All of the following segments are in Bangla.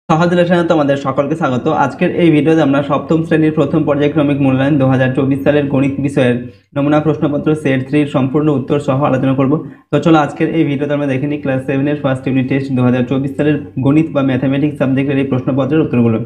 সহজ লেসনে তোমাদের সকলকে স্বাগত। আজকের এই ভিডিওতে আমরা সপ্তম শ্রেণীর প্রথম পর্যায়ক্রমিক মূল্যায়ন 2024 সালের গণিত বিষয়ের নমুনা প্রশ্নপত্র সেট 3 এর সম্পূর্ণ উত্তর সহ আলোচনা করব। তো চলো আজকের এই ভিডিওতে আমরা দেখে নিই ক্লাস 7 এর ফার্স্ট ইউনিট টেস্ট 2024 সালের গণিত বা ম্যাথামেটিক্স সাবজেক্টের এই প্রশ্নপত্রের উত্তরগুলো।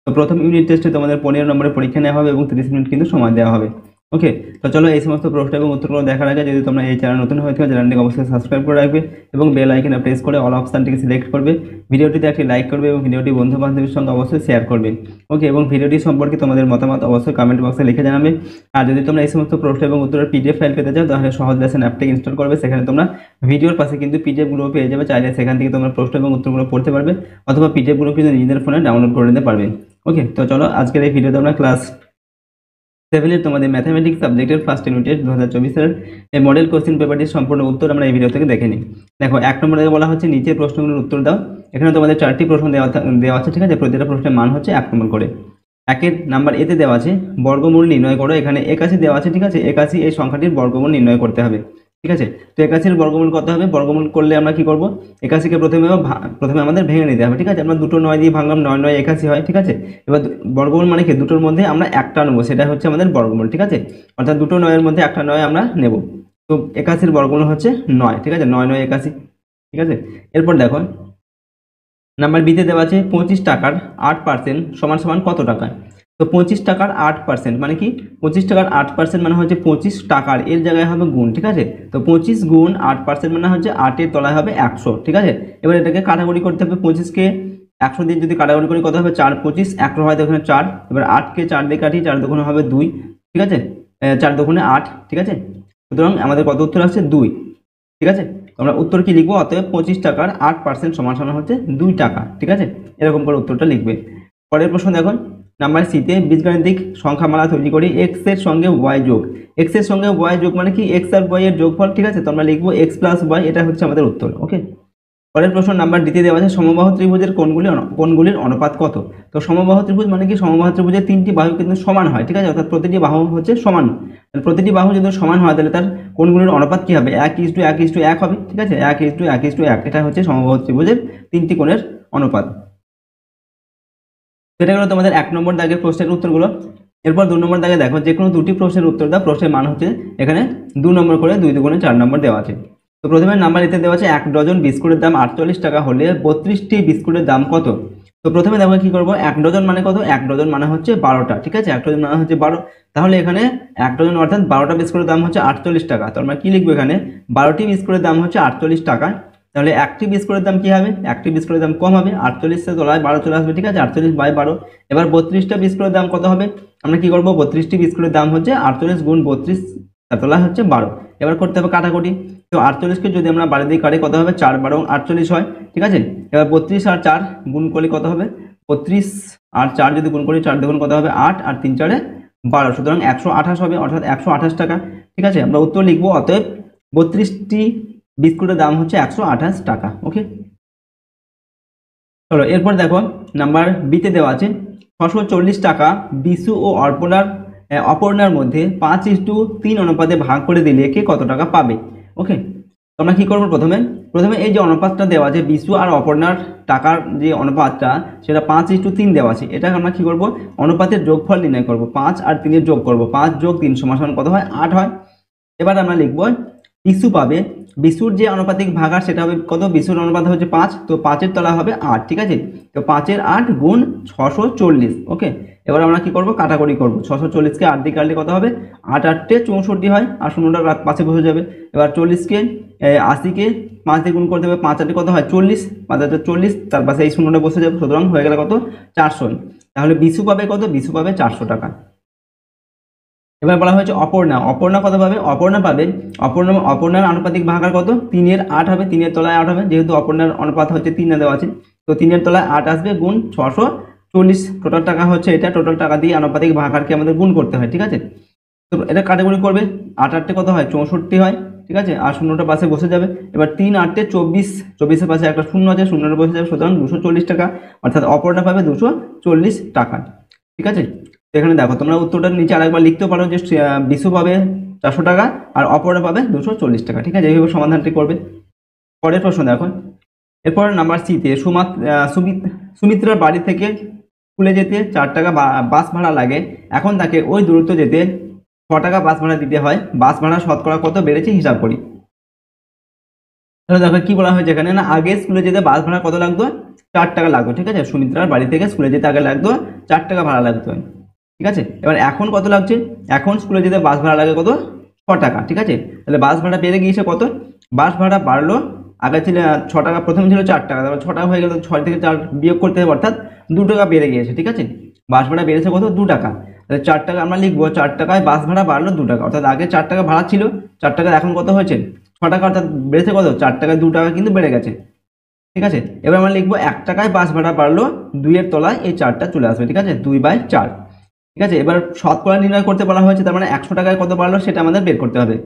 তো প্রথম ইউনিট টেস্টে তোমাদের 15 নম্বরের পরীক্ষা নেওয়া হবে এবং 30 মিনিট কিন্তু সময় দেওয়া হবে। ওকে, তো চলো এই সমস্ত প্রশ্ন এবং উত্তরগুলো দেখার আগে যদি তোমরা এই চ্যানেল নতুন হয়ে থাকো চ্যানেলটিকে অবশ্যই সাবস্ক্রাইব করে রাখবে এবং বেল আইকনে প্রেস করে অল অপশনটিকে সিলেক্ট করবে। ভিডিওটিতে একটি লাইক করবে এবং ভিডিওটি বন্ধু বান্ধবের সঙ্গে অবশ্যই শেয়ার করবে। ওকে, এবং ভিডিওটি সম্পর্কে তোমাদের মতামত অবশ্যই কমেন্ট বক্সে লিখে জানাবে। আর যদি তোমরা এই সমস্ত প্রশ্ন এবং উত্তরের পিডিএফ ফাইল পেতে চাও তাহলে সহজ লেসন অ্যাপটি ইনস্টল করবে। সেখানে তোমরা ভিডিওর পাশে কিন্তু পিডিএফগুলো পেয়ে যাবে, চাইলে সেখান থেকে তোমরা প্রশ্ন এবং উত্তরগুলো পড়তে পারবে অথবা পিডিএফগুলো কিন্তু নিজেদের ফোনে ডাউনলোড করে নিতে পারবে। ওকে, তো চলো আজকের এই ভিডিওতে আমরা ক্লাস 7 এর তোমাদের ম্যাথামেটিক্স সাবজেক্টের ফার্স্ট ইউনিট টেস্ট 2024 সালের এই মডেল কোশ্চেন পেপারটির সম্পূর্ণ উত্তর আমরা এই ভিডিও থেকে দেখে নিই। দেখো, এক নম্বরে বলা হচ্ছে নিচের প্রশ্নগুলোর উত্তর দাও। এখানে তোমাদের 4টি প্রশ্ন দেওয়া আছে, ঠিক আছে। প্রতিটা প্রশ্নের মান হচ্ছে 1 নম্বর করে। একের নাম্বার এতে দেওয়া আছে বর্গমূল নির্ণয় করো। এখানে 81 দেওয়া আছে, ঠিক আছে। 81 এই সংখ্যাটির বর্গমূল নির্ণয় করতে হবে, ঠিক আছে। তো 81 এর বর্গমূল কত হবে? বর্গমূল করলে আমরা কি করব? 81কে প্রথমে আমাদের ভেঙে নিতে হবে, ঠিক আছে। আমরা দুটো 9 দিয়ে ভাঙলাম, 9 9 81 হয়, ঠিক আছে। এবার বর্গমূল মানে কি? দুটোর মধ্যে আমরা একটা নেবো, সেটা হচ্ছে আমাদের বর্গমূল, ঠিক আছে। অর্থাৎ দুটো 9 এর মধ্যে একটা 9 আমরা নেব। তো 81 এর বর্গমূল হচ্ছে 9, ঠিক আছে। 9 9 81, ঠিক আছে। এরপর দেখো নাম্বার বিতে দেওয়া আছে 25 টাকার 8% সমান সমান কত টাকা? তো 25 টাকার 8% মানে কি? 25 টাকার 8% মানে হচ্ছে 25 টাকার এর জায়গায় হবে গুণ, ঠিক আছে। তো 25 গুণ 8% মানে হচ্ছে 8 এর তলায় হবে 100, ঠিক আছে। এবার এটাকে কাটাকুটি করতে হবে। 25কে 100 দিয়ে যদি কাটাকুটি করি কত হবে? 4 25 100 হয়, তো এখানে 4। এবার 8কে 4 দিয়ে কাটি, 4 দুগুণে হবে 2, ঠিক আছে। 4 দুগুণে 8, ঠিক আছে। সুতরাং আমাদের কত উত্তর আসছে? 2, ঠিক আছে। আমরা উত্তর কি লিখবো? অতএব 25 টাকার 8% সমান সমান হচ্ছে 2 টাকা, ঠিক আছে। এরকম করে উত্তরটা লিখবে। পরের প্রশ্ন দেখো, নাম্বার সিতে বীজগাণিতিক সংখ্যামালা তৈরি করি এক্স এর সঙ্গে ওয়াই যোগ। এক্স এর সঙ্গে ওয়াই যোগ মানে কি? এক্স আর ওয়াই এর যোগফল, ঠিক আছে। তো আমরা লিখবো এক্স প্লাস ওয়াই, এটা হচ্ছে আমাদের উত্তর। ওকে, পরের প্রশ্ন নাম্বার ডিতে দেওয়া আছে সমবাহু ত্রিভুজের কোণগুলির অনুপাত কত? তো সমবাহু ত্রিভুজ মানে কি? সমবাহু ত্রিভুজের 3টি বাহু কিন্তু সমান হয়, ঠিক আছে। অর্থাৎ প্রতিটি বাহু হচ্ছে সমান। প্রতিটি বাহু যদি সমান হয় তাহলে তার কোণগুলির অনুপাত কি হবে? 1:1:1 হবে, ঠিক আছে। 1:1:1, এটা হচ্ছে সমবাহু ত্রিভুজের 3টি কোণের অনুপাত। সেটা হলো তোমাদের 1 নম্বর দাগের প্রশ্নের উত্তরগুলো। এরপর 2 নম্বর দাগে দেখো যে কোনো দুটি প্রশ্নের উত্তর দাও। প্রশ্নের মান হচ্ছে এখানে 2 নম্বর করে, 2 দুগুণে 4 নম্বর দেওয়া আছে। তো প্রথমে নাম্বার এতে দেওয়া আছে 1 ডজন বিস্কুটের দাম 48 টাকা হলে 32টি বিস্কুটের দাম কত? তো প্রথমে দেখো কি করব? 1 ডজন মানে কত? 1 ডজন মানে হচ্ছে 12টা, ঠিক আছে। 1 ডজন মানে হচ্ছে 12, তাহলে এখানে 1 ডজন অর্থাৎ 12টা বিস্কুটের দাম হচ্ছে 48 টাকা। তো আমরা কি লিখবো? এখানে 12টি বিস্কুটের দাম হচ্ছে 48 টাকা। তাহলে একটি বিস্কুটের দাম কি হবে? একটি বিস্কুটের দাম কম হবে, 48 তলায় 12 চলে আসবে, ঠিক আছে। 48/12। এবার 32টা বিস্কুটের দাম কত হবে? আমরা কি করব? 32টি বিস্কুটের দাম হচ্ছে 48 গুণ 32, তার তলায় হচ্ছে 12। এবার করতে হবে কাটাকুটি। তো 48কে যদি আমরা 12 দিয়ে কাটি কত হবে? 4 12 48 হয়, ঠিক আছে। এবার 32 আর 4 গুণ করলে কত হবে? 32 আর 4 যদি গুণ করি 4 দ্বিগুণ কত হবে? 8 আর 3 4 12, সুতরাং 128 হবে, অর্থাৎ 128 টাকা, ঠিক আছে। আমরা উত্তর লিখবো অতএব 32টি বিস্কুটের দাম হচ্ছে 128 টাকা। ওকে, চলো এরপর দেখো নাম্বার বিতে দেওয়া আছে 640 টাকা বিশু ও অপর্ণার মধ্যে 5:3 অনুপাতে ভাগ করে দিলে কে কত টাকা পাবে? ওকে, তো আমরা কি করবো? প্রথমে এই যে অনুপাতটা দেওয়া আছে বিশু আর অপর্ণার টাকার যে অনুপাতটা সেটা 5:3 দেওয়া আছে, এটা আমরা কি করব? অনুপাতের যোগফল নির্ণয় করব। 5 আর 3 এর যোগ করব। 5 যোগ 3 সমান কত হয়? 8 হয়। এবার আমরা লিখব বিশু পাবে, বিশুর যে আনুপাতিক ভাগার সেটা হবে কত? বিশুর অনুপাত হচ্ছে 5, তো 5 এর তলা হবে 8, ঠিক আছে। তো 5 এর 8 গুণ 640। ওকে, এবার আমরা কি করব? কাটাকুটি করব। 640কে 8 দিয়ে কাটলে কত হবে? 8 8 64 হয়, আর শূন্যটা পাশে বসে যাবে। এবার 40কে 80কে 5 দিয়ে গুণ করতে হবে। 5 8 কত হয়? 40, 5 8 40, তার পাশে এই শূন্যটা বসে যাবে, সুতরাং হয়ে গেল কত? 400। তাহলে বিশু পাবে কত? বিশু পাবে 400 টাকা। এবার বলা হয়েছে অপর্ণা কত পাবে? অপর্ণার আনুপাতিক ভাগার কত? 3 এর 8 হবে, 3 এর তলায় 8 হবে, যেহেতু অপর্ণার অনুপাত হচ্ছে 3 দেওয়া আছে, তো 3 এর তলায় 8 আসবে গুণ 640। টোটাল টাকা হচ্ছে এটা। টোটাল টাকা দিয়ে আনুপাতিক ভাগারকে আমাদের গুণ করতে হয়, ঠিক আছে। তো এটা কাটাকুটি করবে। 8 8 কত হয়? 64 হয়, ঠিক আছে, আর শূন্যটা পাশে বসে যাবে। এবার 3 8 24, 24-এর পাশে একটা শূন্য আছে, শূন্যটা বসে যাবে, সুতরাং 240 টাকা, অর্থাৎ অপর্ণা পাবে 240 টাকা, ঠিক আছে। এখানে দেখো তোমরা উত্তরটা নিচে আরেকবার লিখতে পারো যে বিশু পাবে 400 টাকা আর অপর্ণা পাবে 240 টাকা, ঠিক আছে। এইভাবে সমাধানটি করবে। পরের প্রশ্ন দেখো, এরপর নাম্বার সিতে সুমিত্রার বাড়ি থেকে স্কুলে যেতে 4 টাকা বাস ভাড়া লাগে, এখন তাকে ওই দূরত্ব যেতে 6 টাকা বাস ভাড়া দিতে হয়, বাস ভাড়া শতকরা কত বেড়েছে হিসাব করি। তাহলে দেখো কি বলা হয়েছে এখানে, না আগে স্কুলে যেতে বাস ভাড়া কত লাগতো, 4 টাকা লাগতো, ঠিক আছে। সুমিত্রার বাড়ি থেকে স্কুলে যেতে আগে লাগতো 4 টাকা ভাড়া লাগতো, ঠিক আছে। এবার এখন কত লাগছে, এখন স্কুলে যেতে বাস ভাড়া লাগে কত, 6 টাকা, ঠিক আছে। তাহলে বাস ভাড়া বেড়ে গিয়েছে কত, বাস ভাড়া বাড়লো, আগে ছিল 6 টাকা, প্রথমে ছিল 4 টাকা, তারপর 6 টাকা হয়ে গেল, 6 থেকে 4 বিয়োগ করতে হবে, অর্থাৎ 2 টাকা বেড়ে গিয়েছে, ঠিক আছে। বাস ভাড়া বেড়েছে কত, 2 টাকা। তাহলে 4 টাকা আমরা লিখবো, 4 টাকায় বাস ভাড়া বাড়লো 2 টাকা, অর্থাৎ আগে 4 টাকা ভাড়া ছিল, 4 টাকা এখন কত হয়েছে, 6 টাকা, অর্থাৎ বেড়েছে কত, 4 টাকায় 2 টাকা কিন্তু বেড়ে গেছে, ঠিক আছে। এবার আমরা লিখবো 1 টাকায় বাস ভাড়া বাড়লো, 2 এর তলায় এই 4টা চলে আসবে, ঠিক আছে, 2/4, ঠিক আছে। এবার শতকরা নির্ণয় করতে বলা হয়েছে, তার মানে 100 টাকায় কত বাড়লো সেটা আমাদের বের করতে হবে।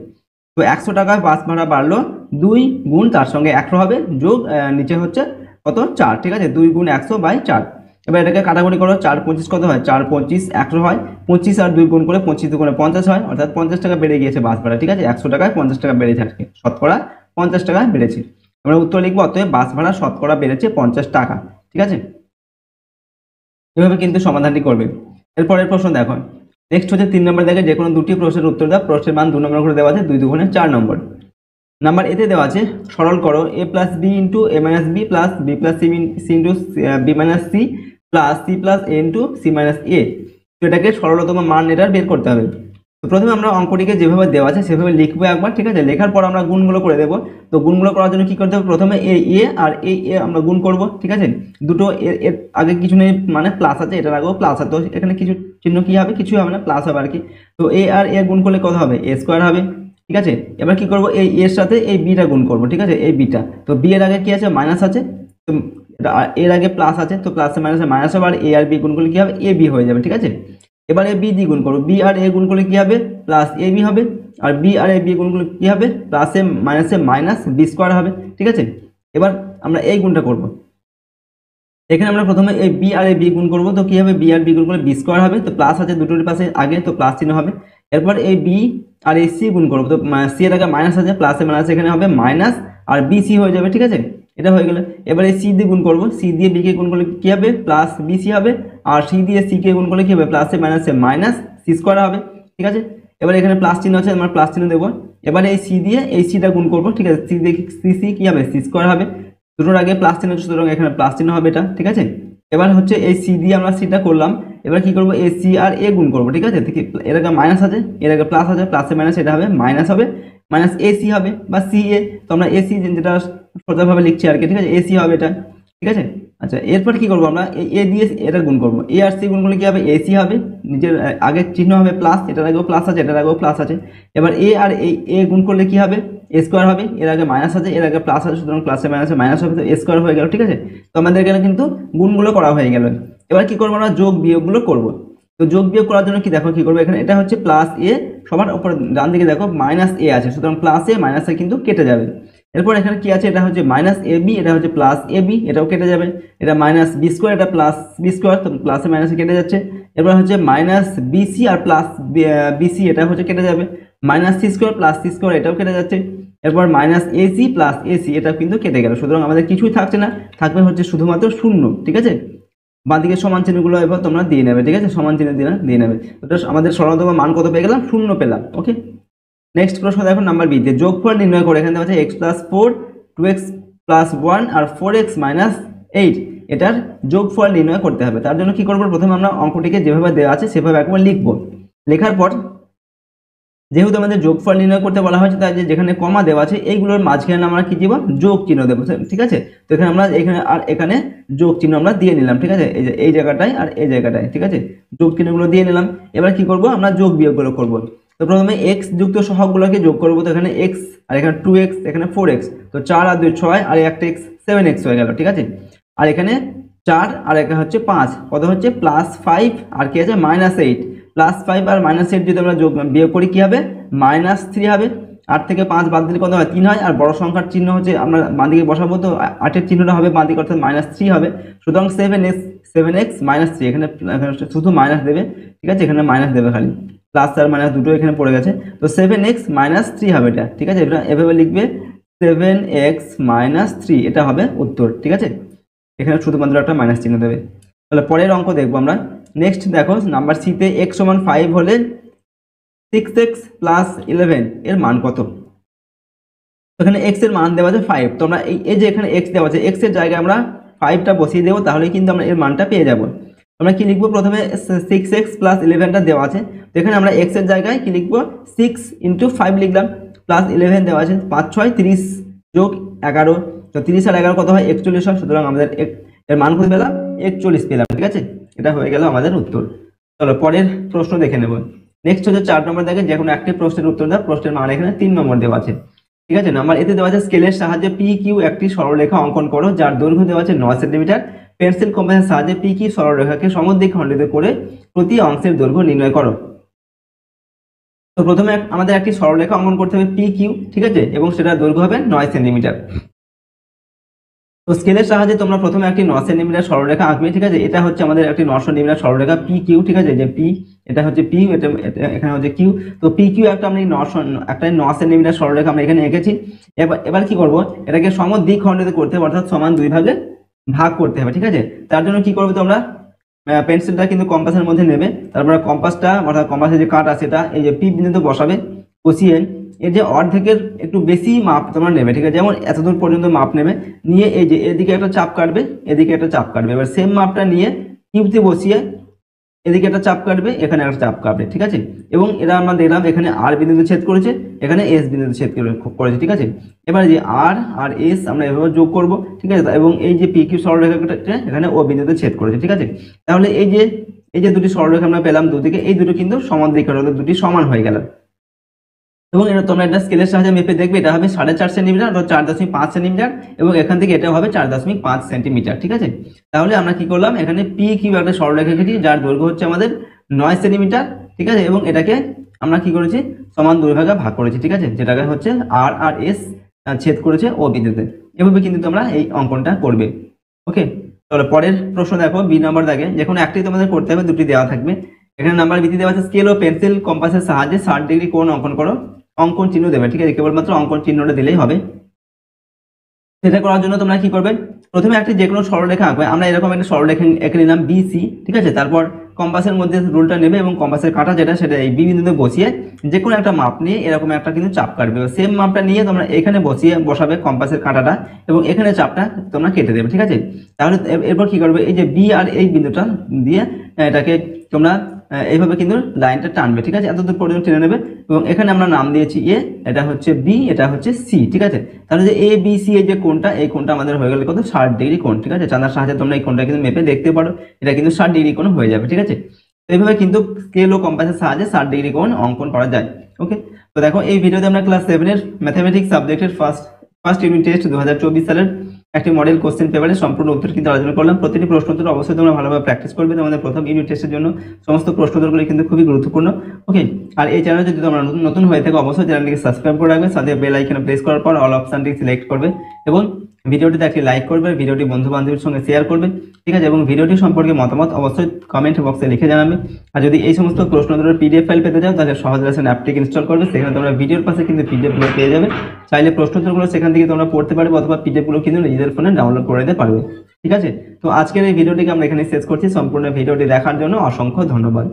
তো 100 টাকায় বাস ভাড়া বাড়লো, 2 গুণ তার সঙ্গে 100 হবে, যোগ নিচে হচ্ছে কত, 4, ঠিক আছে, 2 গুণ 100/4। এবার এটাকে কাটাকুটি করো, 4 25 কত হয়, 4 25 100 হয়, 25 আর 2 গুণ করে 25 গুণে 50 হয়, অর্থাৎ 50 টাকা বেড়ে গিয়েছে বাস ভাড়া, ঠিক আছে। 100 টাকায় 50 টাকা বেড়েছে, আজকে শতকরা 50 টাকা বেড়েছে। আমরা উত্তর লিখবো, অতএব বাস ভাড়া শতকরা বেড়েছে 50 টাকা, ঠিক আছে। এভাবে কিন্তু সমাধানটি করবে। এরপরের প্রশ্ন দেখো, নেক্সট হচ্ছে 3 নম্বর দেখে যে কোনো দুটি প্রশ্নের উত্তর দাও, প্রশ্নের মান 2 নম্বর করে দেওয়া আছে, 2 দুগুণে 4 নম্বর। নাম্বার এতে দেওয়া আছে, সরল করো a plus B into A minus B plus B plus C into B minus C plus C plus A into C minus A. তো এটাকে সরলতম মান এটার বের করতে হবে। তো প্রথমে আমরা অঙ্কটিকে যেভাবে দেওয়া আছে সেভাবে লিখবো একবার, ঠিক আছে। লেখার পর আমরা গুণগুলো করে দেবো। তো গুণগুলো করার জন্য কি করতে হবে, প্রথমে এই এ আর এই এ আমরা গুণ করব, ঠিক আছে। দুটো এর আগে কিছু নেই, মানে প্লাস আছে, এটার আগেও প্লাস আছে, তো এখানে কিছু চিহ্ন কি হবে, কিছু হবে না, প্লাস হবে আর কি। তো এ আর এ গুণ করলে কত হবে, এ স্কোয়ার হবে, ঠিক আছে। এবার কি করব, এই এর সাথে এই বিটা গুণ করব, ঠিক আছে, এই বিটা। তো বি এর আগে কি আছে, মাইনাস আছে, তো এর আগে প্লাস আছে, তো প্লাসে মাইনাসে মাইনাস হবে, আর এ আর বি গুণ করলে কি হবে, এ বি হয়ে যাবে, ঠিক আছে। এবারে বি দিয়ে গুণ করবো, বি আর এ গুণ করলে কি হবে, প্লাস এ বি হবে, আর বি আর এ বি গুণ করলে কি হবে, প্লাসে মাইনাসে মাইনাস বি স্কোয়ার হবে, ঠিক আছে। এবার আমরা এই গুণটা করব, এখানে আমরা প্রথমে এই বি আর এ বি গুণ করবো, তো কি হবে, বি আর বি গুণ করলে বি স্কোয়ার হবে, তো প্লাস আছে দুটোর পাশে আগে, তো প্লাস চিহ্ন হবে। এরপর এই বি আর এই সি গুণ করবো, তো সি এর আগে মাইনাস আছে, প্লাসে মাইনাস এখানে হবে মাইনাস, আর বি সি হয়ে যাবে, ঠিক আছে, এটা হয়ে গেল। এবার এই সি দিয়ে গুণ করবো, সি দিয়ে বি কে গুণ করলে কি হবে, প্লাস বি সি হবে, আর সি দিয়ে সি কে গুণ করলে কি হবে, প্লাসে মাইনাসে মাইনাস সি স্কোয়ার হবে, ঠিক আছে। এবার এখানে প্লাস চিহ্ন আছে, আমরা প্লাস চিহ্ন দেবো। এবারে এই সি দিয়ে এই সিটা গুণ করবো, ঠিক আছে, সি দিয়ে সি কি হবে, সি স্কোয়ার হবে, দুটোর আগে প্লাস চিহ্ন, সুতরাং এখানে প্লাস চিহ্ন হবে এটা, ঠিক আছে। এবার হচ্ছে এই সি দিয়ে আমরা সিটা করলাম, এবার কি করবো, এ সি আর এ গুণ করবো, ঠিক আছে। এর আগে মাইনাস আছে, এর আগে প্লাস আছে, প্লাসে মাইনাস এটা হবে মাইনাস হবে, মাইনাস এ সি হবে বা সি এ, তো আমরা এ সি যেটা সোজাভাবে লিখছি আর কি, ঠিক আছে, এ সি হবে এটা, ঠিক আছে। আচ্ছা, এরপর কি করবো, আমরা এ দিয়ে এটা গুণ করবো, এ আর সি গুণ করলে কি হবে, এ সি হবে, নিজের আগের চিহ্ন হবে প্লাস, এটার আগেও প্লাস আছে, এটার আগেও প্লাস আছে। এবার এ আর এ গুণ করলে কি হবে, এ স্কোয়ার হবে, এর আগে মাইনাস আছে, এর আগে প্লাস আছে, সুতরাং প্লাসে মাইনাসে মাইনাস হবে, তো এ স্কোয়ার হয়ে গেল, ঠিক আছে। তো আমাদের এখানে কিন্তু গুণগুলো করা হয়ে গেল। এবার কি করবো, আমরা যোগ বিয়োগগুলো করবো। তো যোগ বিয়োগ করার জন্য কি দেখো কি করবো, এখানে এটা হচ্ছে প্লাস এ, সবার উপর ডান দিকে দেখো মাইনাস এ আছে, সুতরাং প্লাস এ মাইনাস এ কিন্তু কেটে যাবে। এরপর এখানে কি আছে, এটা হচ্ছে মাইনাস এ বি, এটা হচ্ছে প্লাস এ বি, এটাও কেটে যাবে। এটা মাইনাস বি স্কোয়ার, এটা প্লাস বি স্কোয়ার, তো প্লাসে মাইনাসে কেটে যাচ্ছে। এরপর হচ্ছে মাইনাস বিসি আর প্লাস বিসি, এটা হচ্ছে কেটে যাবে। Minus C square plus C square, এটাও কেটে যাচ্ছে। এরপর মাইনাস এসি প্লাস এসি, এটা কিন্তু কেটে গেল, সুতরাং আমাদের কিছুই থাকছে না, থাকবে হচ্ছে শুধুমাত্র শূন্য, ঠিক আছে। বাঁদিকে সমান চিহ্নগুলো এবার তোমরা দিয়ে নেবে, ঠিক আছে, সমান চিহ্ন দিয়ে নেবে। ওটা আমাদের সরলতম মান কত পেয়ে গেলাম, শূন্য পেলাম, ওকে। নেক্সট প্রশ্ন দেখো নাম্বার বি তে, যোগফল নির্ণয় করে, এখানে দেওয়া আছে এক্স প্লাস 4 2x প্লাস 1 আর 4x মাইনাস 8, এটার যোগফল নির্ণয় করতে হবে। তার জন্য কি করবো, প্রথমে আমরা অঙ্কটিকে যেভাবে দেওয়া আছে সেভাবে একবার লিখবো। লেখার পর যেহেতু আমাদের যোগফল নির্ণয় করতে বলা হয়েছে, তাই যেখানে কমা দেওয়া আছে এইগুলোর মাঝখানে আমরা কি দিব, যোগ চিহ্ন দেবো, ঠিক আছে। তো এখানে আমরা এখানে আর এখানে যোগ চিহ্ন আমরা দিয়ে নিলাম, ঠিক আছে, এই যে এই জায়গাটায় আর এই জায়গাটায়, ঠিক আছে, যোগ চিহ্নগুলো দিয়ে নিলাম। এবার কি করব, আমরা যোগ বিয়োগগুলো করব। তো প্রথমে এক্স যুক্ত সহগগুলোকে যোগ করবো, তো এখানে এক্স আর এখানে 2x, এখানে 4x, তো 4 আর 2 6 আর একটা এক্স 7x হয়ে গেল, ঠিক আছে। আর এখানে 4 আর এখানে হচ্ছে 5, কত হচ্ছে প্লাস 5, আর কি আছে মাইনাস 8, প্লাস 5 আর মাইনাস 8 যদি আমরা যোগ বিয়োগ করি কি হবে, মাইনাস 3 হবে। 8 থেকে 5 বাদ দিলে কত হয়, 3 হয়, আর বড় সংখ্যার চিহ্ন হচ্ছে আমরা বাঁদিকে বসাবো, তো 8-এর চিহ্নটা হবে বাঁদিকে, অর্থাৎ মাইনাস 3 হবে। সুতরাং 7x মাইনাস 3, এখানে শুধু মাইনাস দেবে, ঠিক আছে, এখানে মাইনাস দেবে খালি, প্লাস আর মাইনাস দুটো এখানে পড়ে গেছে, তো 7x মাইনাস 3 হবে এটা, ঠিক আছে। এটা এভাবে লিখবে, 7x-3 এটা হবে উত্তর। ঠিক আছে, এখানে শুধুমাত্র একটা মাইনাস চিহ্ন দেবে। তাহলে পরের অঙ্ক দেখবো আমরা। নেক্সট দেখো নাম্বার সিতে x সমান 5 হলে 6x প্লাস 11 এর মান কত? এখানে x এর মান দেওয়া আছে 5, তো আমরা এই যে এখানে x দেওয়া আছে, x এর জায়গায় আমরা 5টা বসিয়ে দেবো, তাহলে কিন্তু আমরা এর মানটা পেয়ে যাব। আমরা কি লিখবো? প্রথমে 6x প্লাস 11টা দেওয়া আছে, তো এখানে আমরা x এর জায়গায় কি লিখবো? 6 × 5 লিখলাম, প্লাস 11 দেওয়া আছে, 5 6 30 যোগ 11, তো 30 আর 11 কত হয়? 41 হয়। সুতরাং আমাদের এর মান কত পেলাম? 41 পেলাম। ঠিক আছে, এটা হয়ে গেল আমাদের উত্তর। চলো পরের প্রশ্ন দেখে নেব। নেক্সট হচ্ছে 4 নম্বর দেখেন, যে কোনো একটি প্রশ্নের উত্তর দাও। প্রশ্নের মান এখানে 3 নম্বর দেওয়া আছে। ঠিক আছে, নাম্বার এতে দেওয়া আছে স্কেলের সাহায্যে পি কিউ একটি সরলরেখা অঙ্কন করো যার দৈর্ঘ্য দেওয়া আছে 9 সেন্টিমিটার। পেন্সিল কম্পাসের সাহায্যে পি কিউ সরলরেখাকে সমদ্বিখ খণ্ডিত করে প্রতি অংশের দৈর্ঘ্য নির্ণয় করো। তো প্রথমে আমাদের একটি সরলরেখা অঙ্কন করতে হবে পি কিউ। ঠিক আছে, এবং সেটার দৈর্ঘ্য হবে 9 সেন্টিমিটার। তো স্কেলের সাহায্যে তোমরা প্রথমে একটি 9 সেন্টিমিটার সরলরেখা আঁকবে। ঠিক আছে, এটা হচ্ছে আমাদের একটি 9 সেন্টিমিটার সরলরেখা পি কিউ। ঠিক আছে, যে পি, এটা হচ্ছে পি, এটা এখানে হচ্ছে কিউ। তো পি কিউ একটা আমরা 9 সেন্টিমিটার সরলরেখা আমরা এখানে এঁকেছি। এবার কি করব? এটাকে সমদ্বিখণ্ডিত করতে হবে, অর্থাৎ সমান 2 ভাগে ভাগ করতে হবে। ঠিক আছে, তার জন্য কি করবে তোমরা? পেন্সিলটা কিন্তু কম্পাসের মধ্যে নেবে, তারপরে কম্পাসটা অর্থাৎ কম্পাসের যে কাঁটা সেটা এই যে পি বিন্দুতে বসাবে, বসিয়ে এর যে অর্ধেকের একটু বেশি মাপ তোমরা নেবে। ঠিক আছে, যেমন এতদূর পর্যন্ত মাপ নেবে, নিয়ে এই যে এদিকে একটা চাপ কাটবে, এদিকে একটা চাপ কাটবে। এবার সেম মাপটা নিয়ে কিউতে বসিয়ে এদিকে একটা চাপ কাটবে, এখানে একটা চাপ কাটবে। ঠিক আছে, এবং এরা আমরা দেখলাম এখানে আর বিন্দুতে ছেদ করেছে, এখানে এস বিন্দুতে ছেদ করেছে। ঠিক আছে, এবার যে আর আর এস আমরা এভাবে যোগ করব। ঠিক আছে, এবং এই যে পি কিউ সরলরেখাটা এখানে ও বিন্দুতে ছেদ করেছে। ঠিক আছে, তাহলে এই যে দুটি সরলরেখা আমরা পেলাম দুদিকে, এই দুটো কিন্তু সমান দিকে হলো, দুটি সমান হয়ে গেল। এবং এটা তোমরা একটা স্কেলের সাহায্যে মেপে দেখবে, এটা হবে 4.5 সেন্টিমিটার বা 4.5 সেন্টিমিটার, এবং এখান থেকে এটা হবে 4.5 সেন্টিমিটার। ঠিক আছে, তাহলে আমরা কি করলাম? এখানে পি কিউ একটা সরলরেখা এঁকেছি যার দৈর্ঘ্য হচ্ছে আমাদের 9 সেন্টিমিটার। ঠিক আছে, এবং এটাকে আমরা কি করেছি? সমান 2 ভাগে ভাগ করেছি। ঠিক আছে, যেটাকে হচ্ছে আর আর এস ছেদ করেছে ও বিন্দুতে। এভাবে কিন্তু তোমরা এই অঙ্কনটা করবে। ওকে, তাহলে পরের প্রশ্ন দেখো, বি নাম্বার দাগে। যে কোনো একটি তোমাদের করতে হবে, দুটি দেওয়া থাকবে। এখানে নাম্বার বিধি দেওয়া আছে স্কেল ও পেন্সিল কম্পাসের সাহায্যে 60 ডিগ্রি কোণ অঙ্কন করো। অঙ্কন চিহ্ন দেবে। ঠিক আছে, কেবলমাত্র অঙ্কন চিহ্নটা দিলেই হবে। সেটা করার জন্য তোমরা কি করবে? প্রথমে একটি যে কোনো সরলরেখা আঁকবে। আমরা এরকম একটা সরলরেখা এঁকে নিলাম বিসি। ঠিক আছে, তারপর কম্পাসের মধ্যে রুলটা নেবে এবং কম্পাসের কাঁটা যেটা সেটা এই বি বিন্দুতে বসিয়ে যে কোনো একটা মাপ নিয়ে এরকম একটা কিন্তু চাপ কাটবে। সেম মাপটা নিয়ে তোমরা এখানে বসাবে কম্পাসের কাঁটাটা, এবং এখানে চাপটা তোমরা কেটে দেবে। ঠিক আছে, তাহলে এরপর কি করবে? এই যে বি আর এই বিন্দুটা দিয়ে এটাকে তোমরা এইভাবে কিন্তু লাইনটা টানবে। ঠিক আছে, এতদূর পর্যন্ত টেনে নেবে, এবং এখানে আমরা নাম দিয়েছি এ, এটা হচ্ছে বি, এটা হচ্ছে সি। ঠিক আছে, তাহলে যে এ বি সি এই যে কোণটা, এই কোণটা আমাদের হয়ে গেল কত? 60 ডিগ্রি কোণ। ঠিক আছে, চাঁদার সাহায্যে তোমরা এই কোণটা কিন্তু মেপে দেখতে পারো, এটা কিন্তু 60 ডিগ্রি কোণ হয়ে যাবে। ঠিক আছে, এইভাবে কিন্তু স্কেল ও কম্পাসের সাহায্যে 60 ডিগ্রি কোণ অঙ্কন করা যায়। ওকে, তো দেখো এই ভিডিওতে আমরা ক্লাস 7 এর ম্যাথমেটিক্স সাবজেক্টের ফার্স্ট ইউনিট টেস্ট 2024 সালের একটি মডেল কোশ্চেন পেপারের সম্পূর্ণ উত্তর কিন্তু আলোচনা করলাম। প্রতিটি প্রশ্ন উত্তর অবশ্যই তোমরা ভালোভাবে প্র্যাকটিস করবে। তোমাদের প্রথম ইউনিট টেস্টের জন্য সমস্ত প্রশ্ন উত্তরগুলি কিন্তু খুবই গুরুত্বপূর্ণ। ওকে, আর এই চ্যানেলে যদি তোমরা নতুন হয়ে থাকো অবশ্যই চ্যানেলটিকে সাবস্ক্রাইব করে রাখবে, সাথে বেল আইকনে প্রেস করার পর অল অপশনটি সিলেক্ট করবে, এবং ভিডিওটিতে একটি লাইক করবে, ভিডিওটি বন্ধু বান্ধবের সঙ্গে শেয়ার করবে। ঠিক আছে, এবং ভিডিওটি সম্পর্কে মতামত অবশ্যই কমেন্ট বক্সে লিখে জানাবে। আর যদি এই সমস্ত প্রশ্ন উত্তরের পিডিএফ ফাইল পেতে চাও তাহলে সহজ লেসন অ্যাপটিকে ইনস্টল করবে। সেখানে তোমরা ভিডিওর পাশে কিন্তু পিডিএফ গুলো পেয়ে যাবে। চাইলে প্রশ্ন উত্তরগুলো সেখান থেকে তোমরা পড়তে পারবে, অথবা পিডিএফ গুলো কিন্তু নিজেদের ফোনে ডাউনলোড করে নিতে পারবে। ঠিক আছে, তো আজকের এই ভিডিওটিকে আমরা এখানে শেষ করছি। সম্পূর্ণ ভিডিওটি দেখার জন্য অসংখ্য ধন্যবাদ।